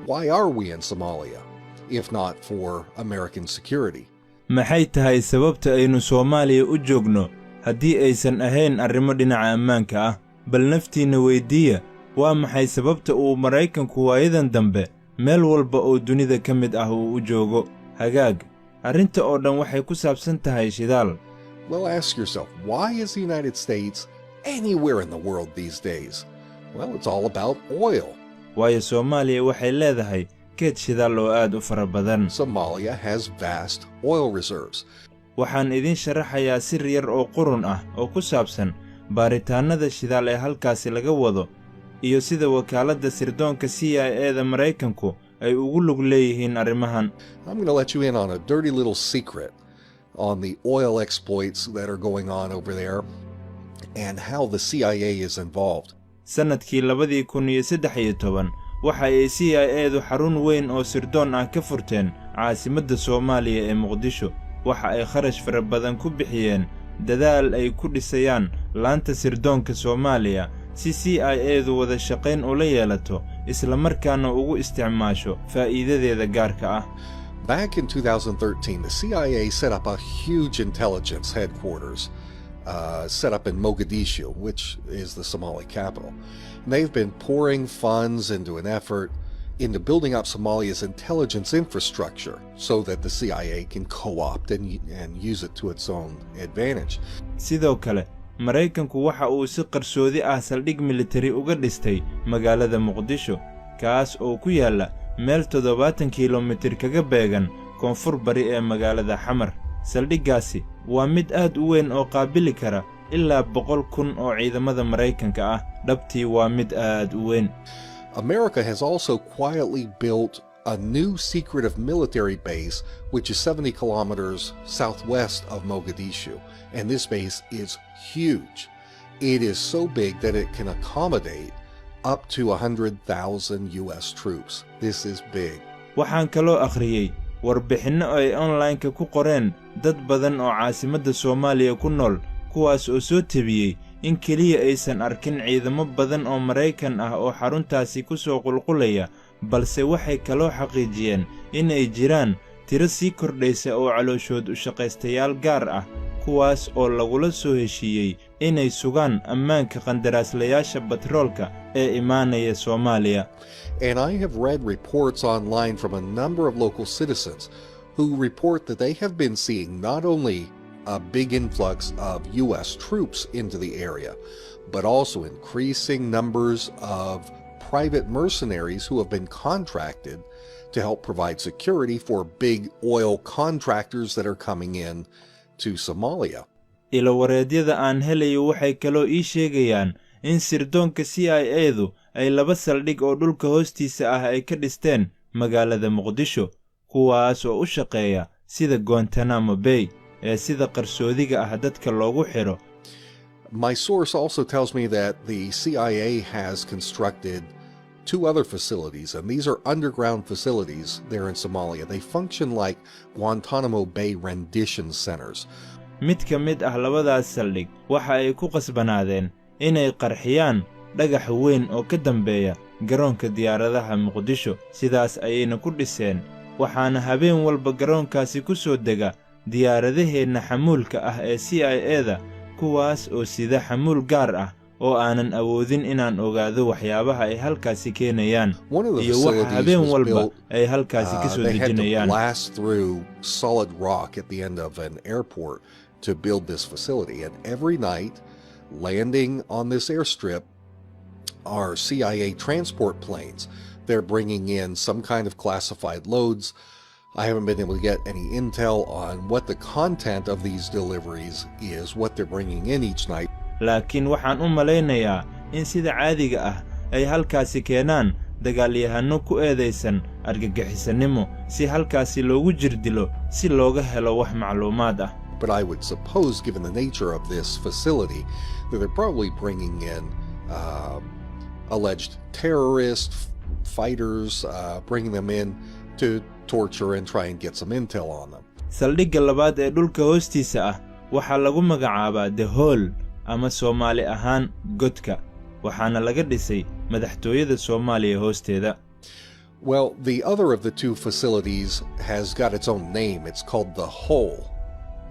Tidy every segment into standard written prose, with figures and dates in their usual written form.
Why are we in Somalia, if not for American security? maxay tahay sababta aynu Soomaaliya u joogno haddii aysan ahayn arrimo dhinaca ammaanka ah bal naftiina weydiiya waa maxay sababta uu Maraykanku waayadan dambe meel walba oo dunida ka mid ah uu u joogo hagaag arrinta oo dhan waxay ku saabsan tahay shidaal. Well, ask yourself, why is the United States anywhere in the world these days? Well, it's all about oil. waayo Soomaaliya waxay leedahay keed shidaal oo aad u fara badan. Somalia has vast oil reserves. waxaan idin sharaxayaa sir yar oo qurun ah oo ku saabsan baaritaanada shidaal ee halkaasi laga wado iyo sida wakaaladda sirdoonka CIA-da Maraykanku ay ugu lug leeyihiin arrimahan. I'm going to let you in on a dirty little secret on the oil exploits that are going on over there and how the CIA is involved. sanadkii 2013 waxa ay CIA-du xarun weyn oo sirdoon ah ka furteen caasimadda Soomaaliya ee Muqdisho. waxa ay kharash fara badan ku bixiyeen dadaal ay ku dhisayaan laanta sirdoonka Soomaaliya si CIA-du wada shaqayn ula yeelato isla markaana ugu isticmaasho faa'iidadeeda gaarka ah. Back in 2013, the CIA set up a huge intelligence headquarters set up in Mogadishu, which is the Somali capital. And they've been pouring funds into an effort into building up Somalia's intelligence infrastructure so that the CIA can co-opt and use it to its own advantage. sidoo kale Maraykanku waxa uu si qarsoodi ah saldhig military uga dhistay magaalada Muqdisho kaas oo ku yaala meel 70 kiiloomitir kaga beegan koonfur bari ee magaalada Xamar. saldhiggaasi waa mid aad u weyn oo qaabili kara ilaa 100,000 oo ciidamada Maraykanka ah. dhabtii waa mid aad u weyn. America has also quietly built a new secretive military base which is 70 kilometers southwest of Mogadishu, and this base is huge. It is so big that it can accommodate up to 100,000 US troops. This is big. waxaan kaloo akhriyay warbixinno ay online-ka ku qoreen dad badan oo caasimadda Soomaaliya ku nool kuwaas oo soo tabiyay in kaliya aysan arkin ciidamo badan oo Maraykan ah oo xaruntaasi ku soo qulqulaya balse waxay kaloo xaqiijiyeen in ay jiraan tiro sii kordhaysa oo calooshood u shaqaystayaal gaar ah kuwaas oo lagula soo heshiiyey inay sugaan ammaanka qandaraaslayaasha batroolka ee imaanaya Soomaaliya. And I have read reports online from a number of local citizens who report that they have been seeing not only a big influx of US troops into the area, but also increasing numbers of private mercenaries who have been contracted to help provide security for big oil contractors that are coming in to Somalia. ilawareedyada aan helayo waxay kaloo ii sheegayaan in sirdoonka CIA-du ay 2 saldhig oo dhulka hoostiisa ah ay ka dhisteen magaalada Muqdisho kuwaas oo u shaqeeya sida Guantanamo Bay ee sida qarsoodiga ah dadka loogu xiro. My source also tells me that the CIA has constructed 2 other facilities, and these are underground facilities there in Somalia. They function like Guantanamo Bay rendition centers. mid ka mid ah labadaas saldhig waxa ay ku qasbanaadeen inay qarxiyaan dhagax weyn oo ka dambeeya garoonka diyaaradaha Muqdisho. sidaas ayayna ku dhiseen waxaana habeen walba garoonkaasi ku soo dega diyaaradaheena xamuulka ah ee CIA-da kuwaas oo sida xamuul gaar ah oo aanan awoodin inaan ogaado waxyaabaha ay halkaasi keenayaan iyo waxa habeen walba ay halkaasi ka soo dejinayaan. They had to blast through solid rock at the end of an airport to build this facility, and every night landing on this airstrip are CIA transport planes. They're bringing in some kind of classified loads. I haven't been able to get any intel on what the content of these deliveries is, what they're bringing in each night. laakiin waxaan u malaynayaa in sida caadiga ah ay halkaasi keenaan dagaalyahano ku eedeysan argagixisanimo si halkaasi loogu jirdilo si looga helo wax macluumaad ah. But I would suppose, given the nature of this facility, that they're probably bringing in alleged terrorist fighters, bringing them in to torture and try and get some intel on them. saldhigga labaad ee dhulka hoostiisa ah waxaa lagu magacaabaa The Hole ama Soomaali ahaan godka waxaana laga dhisay madaxtooyada Soomaaliya hoosteeda. Well, the other of the two facilities has got its own name. It's called the Hole.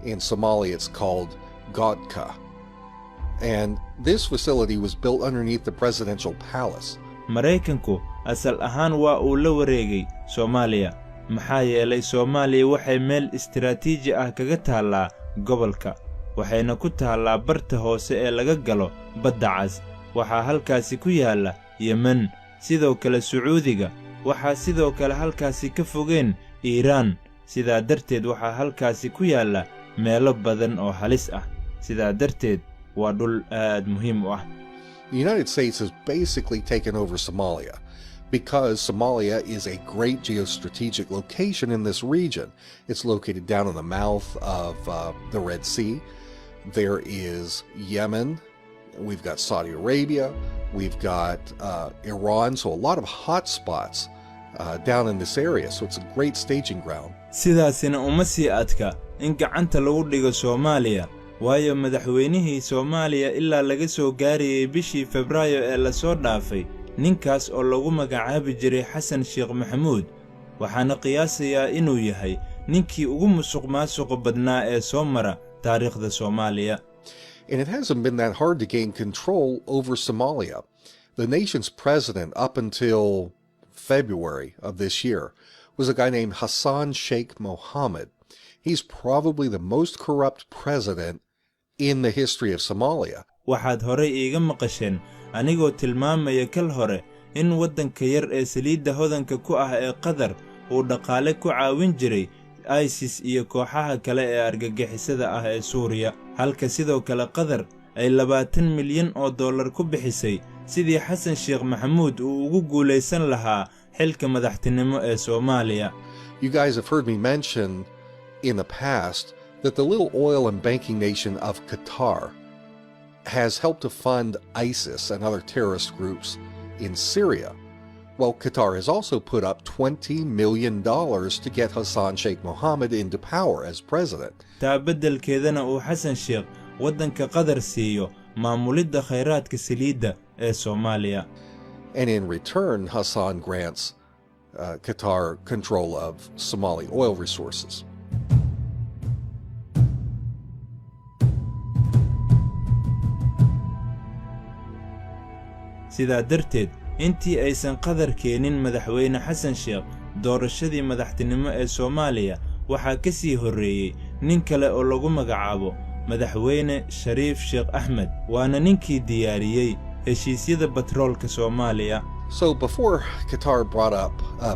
In Somalia, it's called Godka. And this facility was built underneath the presidential palace. maraykanku asal ahaan waa uu la wareegay Soomaaliya maxaa yeelay Soomaaliya waxay meel istiraatiiji ah kaga taallaa gobolka waxayna ku taallaa barta hoose ee laga galo badda cas waxaa halkaasi ku yaala Yemen sidoo kale Sacuudiga waxaa sidoo kale halkaasi ka fogeen Iiraan sidaa darteed waxaa halkaasi ku yaala meelo badan oo halis ah sidaa darteed waa dhul aad muhiim u ah. The United States has basically taken over Somalia because Somalia is a great geostrategic location in this region. It's located down in the mouth of the Red Sea. There is Yemen. We've got Saudi Arabia. We've got Iran. So a lot of hot spots down in this area. So it's a great staging ground. sidaasina uma sii adka in gacanta lagu dhigo Soomaaliya waayo madaxweynihii Soomaaliya ilaa laga soo gaarayay bishii Febraayo ee la soo dhaafay ninkaas oo lagu magacaabi jiray Xasan Sheekh Maxamuud waxaana qiyaasayaa inuu yahay ninkii ugu musuqmaasuqa badnaa ee soo mara taariikhda Soomaaliya. And it hasn't been that hard to gain control over Somalia. The nation's president up until February of this year was a guy named Hassan Sheikh Mohammed. He's probably the most corrupt president in the history of Somalia. waxaad hore iiga maqasheen anigoo tilmaamaya kal hore in waddanka yar ee saliidda hodanka ku ah ee Qatar uu dhaqaale ku caawin jiray ISIS iyo kooxaha kale ee argagixisada ah ee Suuriya halka sidoo kale Qatar ay 20 milyan oo dollar ku bixisay sidii Xasan Sheekh Maxamuud uu ugu guuleysan lahaa xilka madaxtinimo ee Soomaaliya. You guys have heard me mention in the past that the little oil and banking nation of Qatar has helped to fund ISIS and other terrorist groups in Syria. Well, Qatar has also put up $20 million to get Hassan Sheikh Mohammed into power as president. taa beddelkeedana uu Xasan Sheekh waddanka Qatar siiyo maamulidda khayraadka saliidda ee Soomaaliya. And in return, Hassan grants Qatar control of Somali oil resources. sidaa darteed intii aysan Qatar keenin madaxweyne Xasan Sheekh doorashadii madaxtinimo ee Soomaaliya waxaa ka sii horreeyay nin kale oo lagu magacaabo madaxweyne Shariif Sheekh Ahmed waana ninkii diyaariyay heshiisyada batroolka Soomaaliya. So before Qatar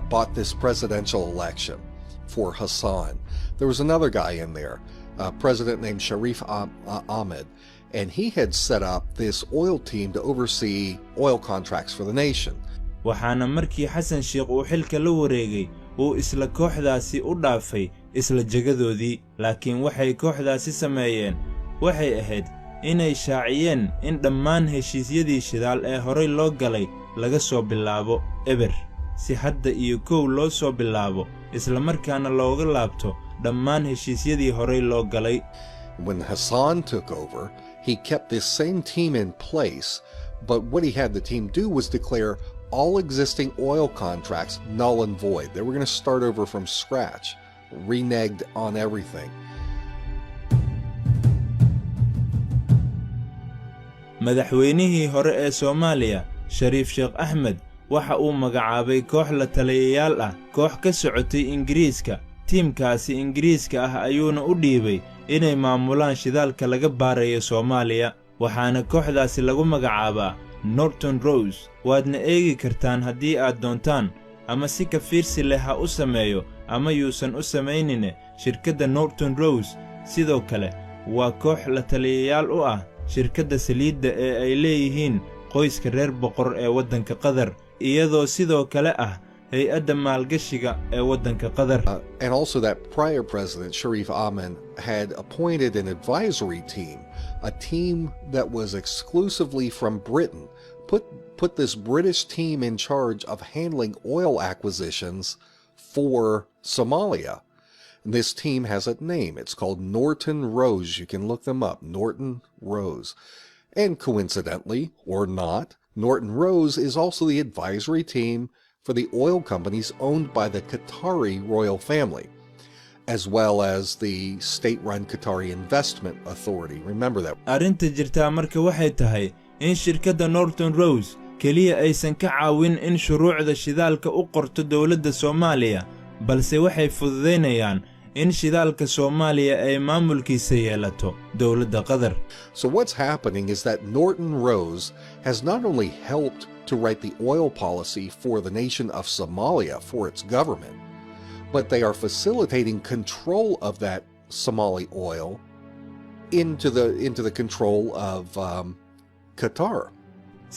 bought this presidential election for Hassan, there was another guy in there, a president named Sharif Ahmed, and he had set up this oil team to oversee oil contracts for the nation. waxaana markii Xasan Sheekh uu xilka la wareegay uu isla kooxdaasi u dhaafay isla jagadoodii laakiin waxay kooxdaasi sameeyeen waxay ahayd inay shaaciyeen in dhammaan heshiisyadii shidaal ee horey loo galay laga soo bilaabo eber si hadda iyo kow loo soo bilaabo isla markaana looga laabto dhammaan heshiisyadii horey loo galay. When Hassan took over, he kept this same team in place, but what he had the team do was declare all existing oil contracts null and void. They were going to start over from scratch, reneged on everything. madaxweynihii hore ee Soomaaliya Shariif Sheekh Ahmed waxa uu magacaabay koox la taliyayaal ah koox ka socotay Ingiriiska tiimkaasi Ingiriiska ah ayuuna u dhiibay inay maamulaan shidaalka laga baarayo Soomaaliya waxaana kooxdaasi lagu magacaabaa Norton Rose waadna eegi kartaan haddii aad doontaan ama si ka fiirsi leh ha u sameeyo ama yuusan u samaynine shirkadda Norton Rose sidoo kale waa koox la taliyayaal u ah shirkadda saliidda ee ay leeyihiin qoyska reer boqor ee waddanka Qatar iyadoo sidoo kale ah hay'adda maalgashiga ee waddanka Qatar. And also that prior president, Sharif Ahmed, had appointed an advisory team, a team that was exclusively from Britain, put this British team in charge of handling oil acquisitions for Somalia. And this team has a name. It's called Norton Rose. You can look them up, Norton Rose. And coincidentally, or not, Norton Rose is also the advisory team for the oil companies owned by the Qatari royal family, as well as the state-run Qatari Investment Authority. Remember that. arrinta jirtaa marka waxay tahay in shirkadda Norton Rose keliya aysan ka caawin in shuruucda shidaalka u qorto dowladda Soomaaliya, balse waxay fududeynayaan in shidaalka Soomaaliya ay maamulkiisa yeelato dowladda Qatar. So what's happening is that Norton Rose has not only helped to write the oil policy for the nation of Somalia for its government, but they are facilitating control of that Somali oil into the control of Qatar.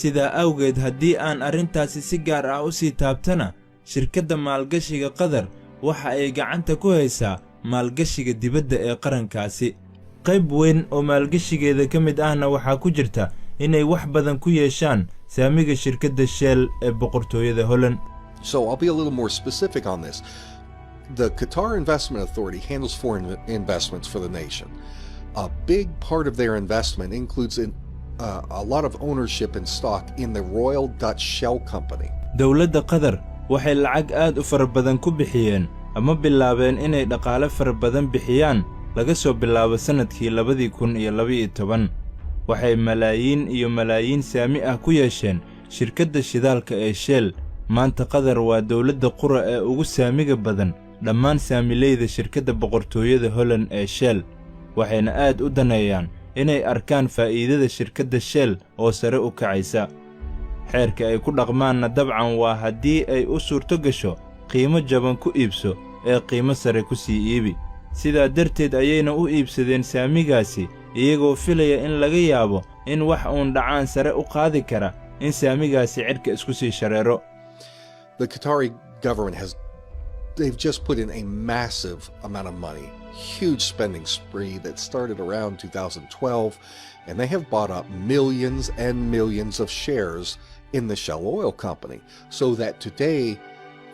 sidaa awgeed haddii aan arrintaasi si gaar ah u sii taabtana, shirkadda maalgashiga Qatar waxa ay gacanta ku haysaa maalgashiga dibadda ee qarankaasi. qayb weyn oo maalgashigeeda ka mid ahna waxaa ku jirta inay wax badan ku yeeshaan saamiga shirkadda Shell ee boqortooyada Holland. So I'll be a little more specific on this. The Qatar Investment Authority handles foreign investments for the nation. A big part of their investment includes a lot of ownership and stock in the Royal Dutch Shell Company. dowladda Qatar waxay lacag aad u fara badan ku bixiyeen ama bilaabeen inay dhaqaale fara badan bixiyaan laga soo bilaabo sanadkii 2012. waxay malaayiin iyo malaayiin saami ah ku yeesheen shirkadda shidaalka ee Shell. maanta Qatar waa dowladda qura ee ugu saamiga badan dhammaan saamileyda shirkadda boqortooyada Holland ee Shell, waxayna aad u daneeyaan inay arkaan faa'iidada shirkadda Shell oo sare u kacaysa. xeerka ay ku dhaqmaanna dabcan waa haddii ay u suurto gasho qiimo jaban ku iibso ee qiimo sare ku sii iibi. sidaa darteed ayayna u iibsadeen saamigaasi iyagoo filaya in laga yaabo in wax uun dhacaan sare u qaadi kara in saamigaasi cirka isku sii shareero. The Qatari government they've just put in a massive amount of money, huge spending spree that started around 2012, and they have bought up millions and millions of shares in the Shell Oil Company, so that today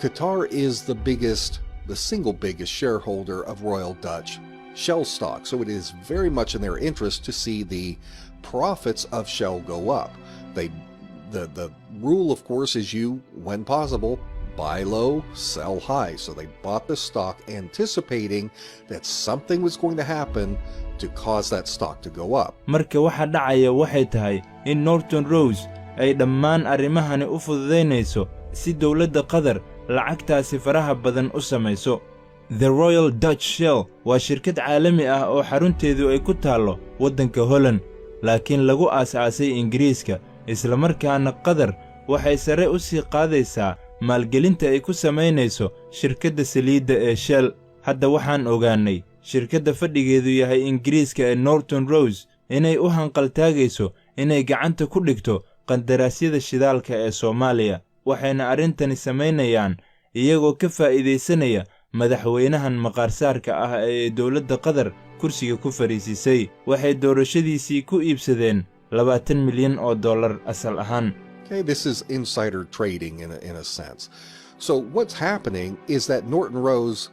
Qatar is the single biggest shareholder of Royal Dutch Shell stock. So it is very much in their interest to see the profits of Shell go up. The rule, of course, is when possible, buy low, sell high. So they bought the stock anticipating that something was going to happen to cause that stock to go up. marka waxa dhacaya waxay tahay in Norton Rose ay dhammaan arrimahani u fududeynayso si dowladda Qatar lacagtaasi faraha badan u samayso. The Royal Dutch Shell waa shirkad caalami ah oo xarunteedu ay ku taalo waddanka Holland, laakiin lagu aasaasay Ingiriiska. isla markaana Qatar waxay sare u sii qaadaysaa maalgelinta ay ku samaynayso shirkadda saliidda ee Shell. hadda waxaan ogaanay shirkadda fadhigeedu yahay Ingiriiska ee Norton Rose inay u hanqaltaagayso inay gacanta ku dhigto qandaraasyada shidaalka ee Soomaaliya. waxayna arrintani samaynayaan iyagoo ka faa'iideysanaya madaxweynahan maqaarsaarka ah ee dowladda Qatar kursiga ku fariisisay. waxay doorashadiisii ku iibsadeen $20 milyan asal ahaan. Okay, this is insider trading in a sense. So what's happening is that Norton Rose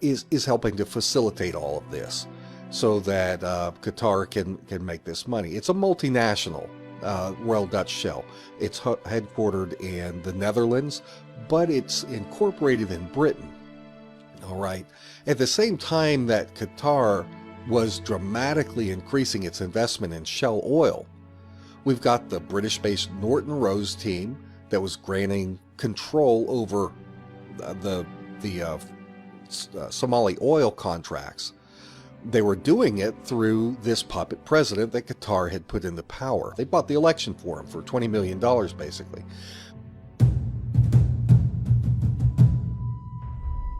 is helping to facilitate all of this, so that Qatar can make this money. It's a multinational, Royal Dutch Shell. It's headquartered in the Netherlands, but it's incorporated in Britain. All right. At the same time that Qatar was dramatically increasing its investment in Shell oil, we've got the British-based Norton Rose team that was granting control over the Somali oil contracts. They were doing it through this puppet president that Qatar had put into power. They bought the election for him for $20 million, basically.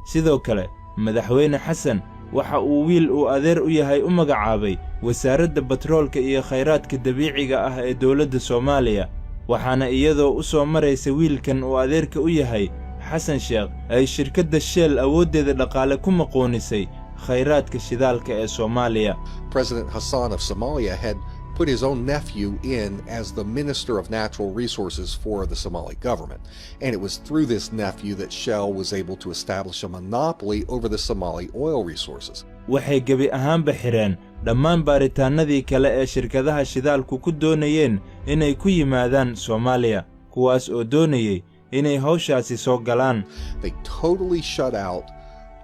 sidoo kale madaxweyne xasan waxa uu wiil uu adeer u yahay u magacaabay wasaaradda batroolka iyo khayraadka dabiiciga ah ee dowladda Soomaaliya. waxaana iyadoo u soo maraysa wiilkan uu adeerka u yahay xasan sheekh ay shirkadda Shell awoodeeda dhaqaale ku maqoonisay khayraadka shidaalka ee Soomaaliya. President Hassan of Somalia had put his own nephew in as the Minister of Natural Resources for the Somali government. And it was through this nephew that Shell was able to establish a monopoly over the Somali oil resources. waxay gebi ahaanba xireen dhammaan baaritaanadii kale ee shirkadaha shidaalku ku doonayeen inay ku yimaadaan Soomaaliya, kuwaas oo doonayay inay hawshaasi soo galaan. They totally shut out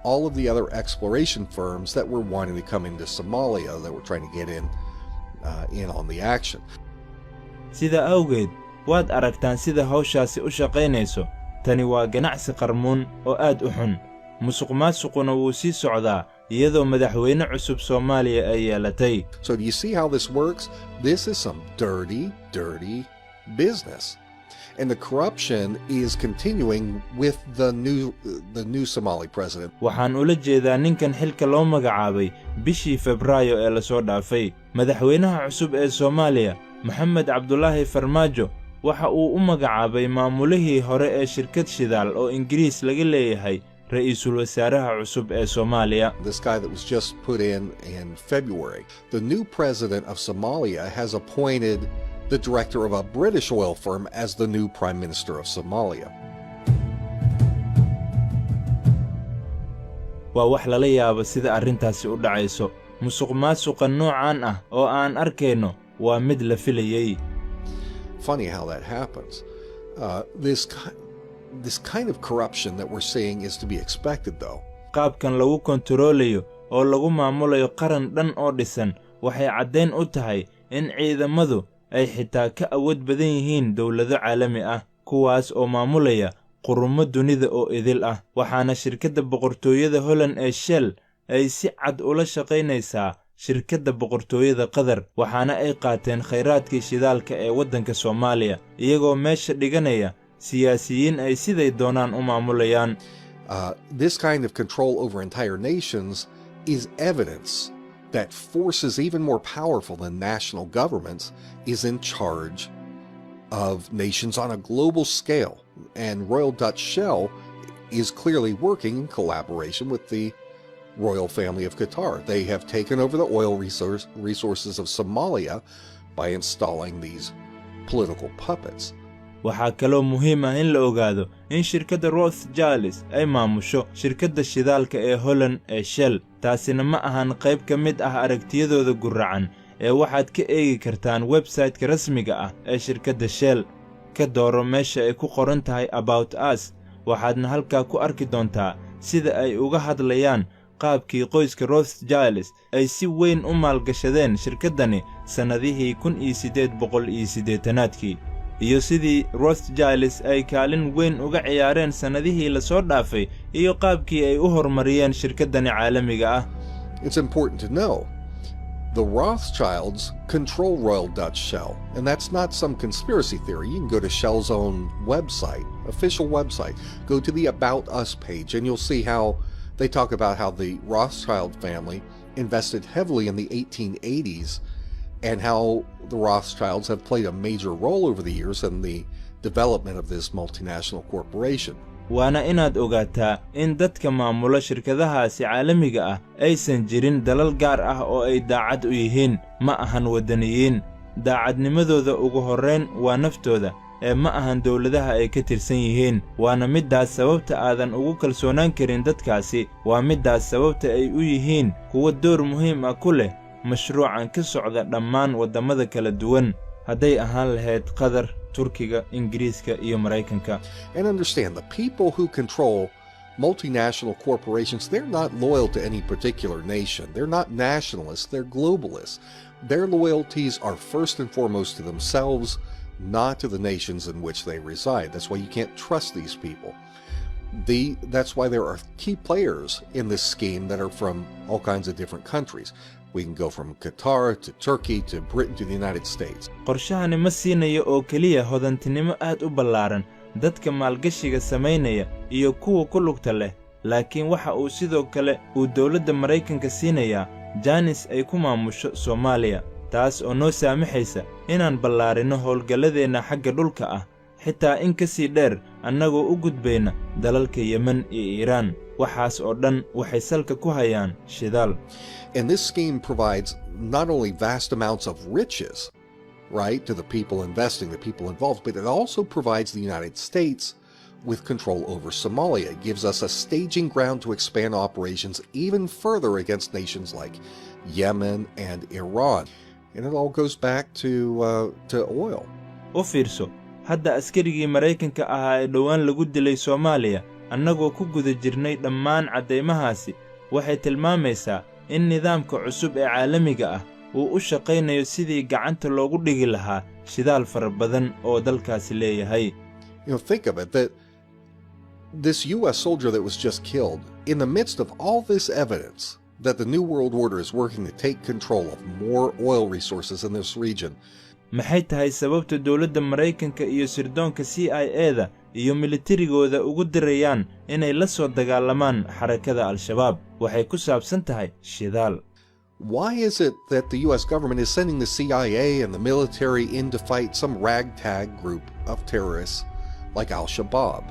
all of the other exploration firms that were wanting to come into Somalia, that were trying to get in on the action. Sida awgeed, waad aragtaan sida hawshaasi u shaqaynayso. Tani waa ganacsi qarmuun oo aad u xun. Musuqmaasuquna wuu sii socdaa iyadoo madaxweyne cusub Soomaaliya ay yeelatay. So do you see how this works? This is some dirty business. And the corruption is continuing with the new Somali president. Waxaan ula jeedaa ninkan xilka loo magacaabay bishii Febraayo ee la soo dhaafay. Madaxweynaha cusub ee Soomaaliya, Maxamed Cabdullaahi Farmaajo, waxa uu u magacaabay maamulihii hore ee shirkad shidaal oo Ingiriis laga leeyahay ra'iisul wasaaraha cusub ee Soomaaliya. This guy that was just put in February. The new president of Somalia has appointed the director of a British oil firm as the new prime minister of Somalia. Waa wax lala yaabo sida arrintaasi u dhacayso. Musuqmaasuqa noocan ah oo aan arkayno waa mid la filayay. Funny how that happens. This kind of corruption that we're seeing is to be expected, though. Qaabkan lagu kontaroolayo oo lagu maamulayo qaran dhan oo dhisan waxay caddayn u tahay in ciidamadu ay xitaa ka awood badan yihiin dawlado caalami ah, kuwaas oo maamulaya qurumo dunida oo idil ah. Waxaana shirkadda boqortooyada Holland ee Shell ay si cad ula shaqaynaysaa shirkadda boqortooyada Qatar, waxaana ay qaateen khayraadkii shidaalka ee waddanka Soomaaliya iyagoo meesha dhiganaya siyaasiyiin ay siday doonaan u maamulayaan. This kind of control over entire nations is evidence that forces even more powerful than national governments is in charge of nations on a global scale. And Royal Dutch Shell is clearly working in collaboration with the royal family of Qatar. They have taken over the oil resources of Somalia by installing these political puppets. Waxaa kaloo muhiim ah in la ogaado in shirkadda Rothschild ay maamusho shirkadda shidaalka ee Holland ee Shell. Taasina ma ahan qayb ka mid ah aragtiyadooda guracan ee waxaad ka eegi kartaan website-ka rasmiga ah ee shirkadda Shell. Ka dooro meesha ay ku qoran tahay About Us, waxaadna halkaa ku arki doontaa sida ay uga hadlayaan qaabkii qoyska Rothschild ay si weyn u maalgashadeen shirkaddani sanadihii 1880-aadkii. iyo sidii Rothschild ay kaalin weyn uga ciyaareen sanadihii la soo dhaafay iyo qaabkii ay u horumariyeen shirkaddani caalamiga ah. It's important to know the Rothschilds control Royal Dutch Shell, and that's not some conspiracy theory. You can go to Shell's own website, official website, go to the About Us page, and you'll see how they talk about how the Rothschild family invested heavily in the 1880s and how the Rothschilds have played a major role over the years in the development of this multinational corporation. waana inaad ogaataa in dadka maamula shirkadahaasi caalamiga ah aysan jirin dalal gaar ah oo ay daacad u yihiin, ma ahan wadaniyiin. daacadnimadooda ugu horreyn waa naftooda ee ma ahan dawladaha ay ka tirsan yihiin. waana middaas sababta aadan ugu kalsoonaan karin dadkaasi. waa middaas sababta ay u yihiin kuwa door muhiim ah ku leh mashruucan ka socda dhammaan waddamada kala duwan, hadday ahaan lahayd Qatar, Turkiga, Ingiriiska iyo Maraykanka. And understand, the people who control multinational corporations, they're not loyal to any particular nation. They're not nationalists, they're globalists. Their loyalties are first and foremost to themselves, not to the nations in which they reside. That's why you can't trust these people. That's why there are key players in this scheme that are from all kinds of different countries. We can go from Qatar to Turkey to Britain to the United States. qorshahani ma siinayo oo keliya hodantinimo aad u ballaaran dadka maalgashiga samaynaya iyo kuwa ku lugta leh, laakiin waxa uu sidoo kale uu dawladda Maraykanka siinayaa jaanis ay ku maamusho Soomaaliya, taas oo noo saamaxaysa inaan ballaarino howlgalladeena xagga dhulka ah, xitaa in ka sii dheer annagoo u gudbayna dalalka Yemen iyo Iiraan. waxaas oo dhan waxay salka ku hayaan shidaal. And this scheme provides not only vast amounts of riches, right, to the people investing, the people involved, but it also provides the United States with control over Somalia. It gives us a staging ground to expand operations even further against nations like Yemen and Iran. And it all goes back to oil. u fiirso, hadda askarigii Maraykanka ahaa ee dhowaan lagu dilay Soomaaliya annagoo ku guda jirnay dhammaan caddeymahaasi waxay tilmaamaysaa in nidaamka cusub ee caalamiga ah uu u shaqaynayo sidii gacanta loogu dhigi lahaa shidaal fara badan oo dalkaasi leeyahay. Think of it, that this U.S. soldier that was just killed, in the midst of all this evidence that the New World Order is working to take control of more oil resources in this region. Maxay tahay sababta dowladda Maraykanka iyo sirdoonka CIA-da iyo militarigooda ugu dirayaan inay la soo dagaalamaan xarakada Al-Shabaab? Waxay ku saabsan tahay shidaal. Why is it that the U.S. government is sending the CIA and the military in to fight some ragtag group of terrorists like Al-Shabaab?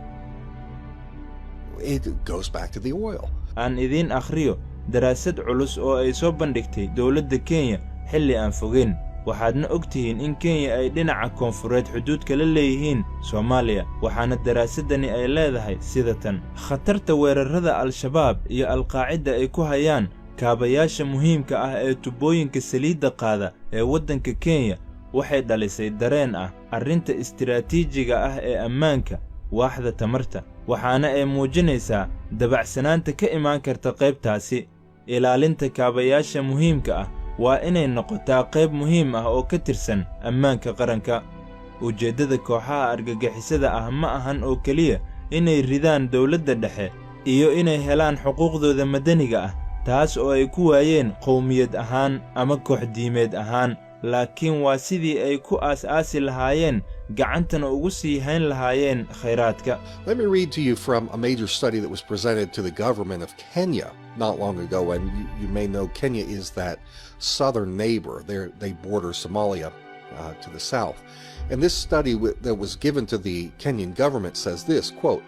It goes back to the oil. Aan idiin akhriyo daraasad culus oo ay soo bandhigtay dowladda Kenya xilli aan fogeyn. waxaadna ogtihiin in Kenya ay dhinaca koonfureed xuduud kala leeyihiin Soomaaliya waxaana daraasadani ay leedahay sida tan khatarta weerarada Al-Shabaab iyo Al-Qaacida ay ku hayaan kaabayaasha muhiimka ah ee tubooyinka saliidda qaada ee waddanka Kenya waxay dhalisay dareen ah arrinta istiraatiijiga ah ee ammaanka waaxda tamarta waxaana ay muujinaysaa dabacsanaanta ka imaan karta qaybtaasi ilaalinta kaabayaasha muhiimka ah waa inay noqotaa qayb muhiim ah oo ka tirsan ammaanka qaranka ujeedada kooxaha argagixisada ah ma ahan oo kaliya inay ridaan dawladda dhexe iyo inay helaan xuquuqdooda madaniga ah taas oo ay ku waayeen qowmiyad ahaan ama koox diimeed ahaan laakiin waa sidii ay ku aas-aasi lahaayeen gacantana ugu sii hayn lahaayeen khayraadka. Let me read to you from a major study that was presented to the government of Kenya not long ago, and you may know Kenya is that southern neighbor. They border Somalia to the south. And this study that was given to the Kenyan government says this, quote,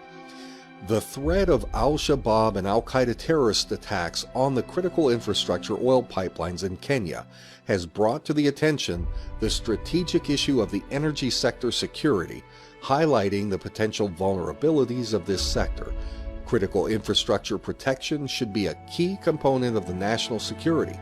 "The threat of Al-Shabaab and Al-Qaeda terrorist attacks on the critical infrastructure oil pipelines in Kenya has brought to the attention the strategic issue of the energy sector security, highlighting the potential vulnerabilities of this sector. Critical infrastructure protection should be a key component of the national security.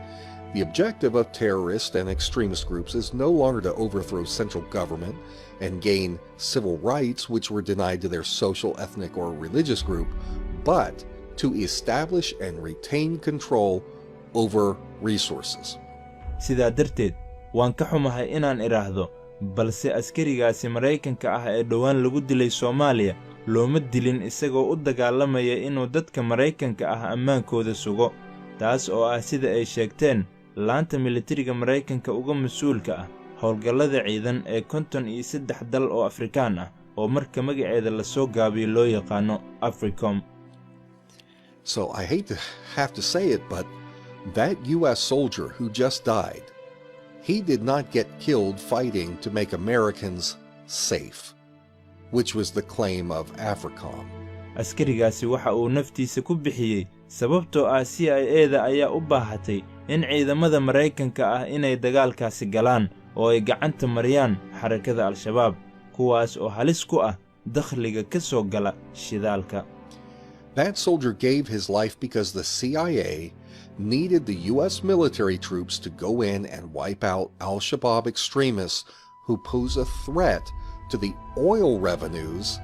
The objective of terrorist and extremist groups is no longer to overthrow central government and gain civil rights which were denied to their social, ethnic, or religious group, but to establish and retain control over resources." sidaa darteed waan ka xumahay inaan iraahdo balse askarigaasi Maraykanka ah ee dhowaan lagu dilay Soomaaliya looma dilin isagoo u dagaalamaya inuu dadka Maraykanka ah ammaankooda sugo taas oo ah sida ay sheegteen laanta militariga Maraykanka uga mas'uulka ah howlgallada ciidan ee 53 dal oo Afrikaan ah oo marka magaceeda la soo gaabiyo loo yaqaano AFRICOM. So I hate to have to say it, but that U.S. soldier who just died, he did not get killed fighting to make Americans safe, which was the claim of AFRICOM. askarigaasi waxa uu naftiisa ku bixiyay sababtoo ah CIA-da ayaa u baahatay in ciidamada Maraykanka ah inay dagaalkaasi galaan oo ay gacanta mariyaan xarakada Al-Shabaab kuwaas oo halis ku ah dakhliga ka soo gala shidaalka. That soldier gave his life because the CIA needed the U.S. military troops to go in and wipe out Al-Shabaab extremists who pose a threat to the oil revenues.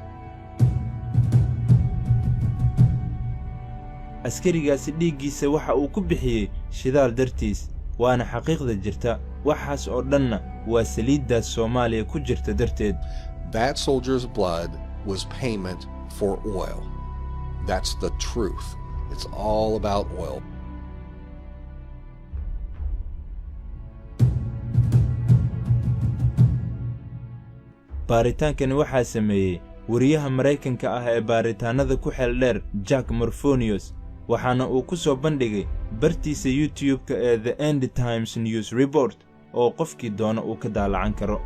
askarigaasi dhiiggiisa waxa uu ku bixiyay shidaal dartiis waana xaqiiqda jirta waxaas oo dhanna waa saliidda Soomaaliya ku jirta darteed. That soldier's blood was payment for oil. That's the truth. It's all about oil. baaritaankan waxaa sameeyay wariyaha Maraykanka ah ee baaritaanada ku xeel dheer Jack Morphonius waxaana uu ku soo bandhigay bartiisa YouTube-ka ee The End Times News Report oo qofkii doona uu ka daalacan karo.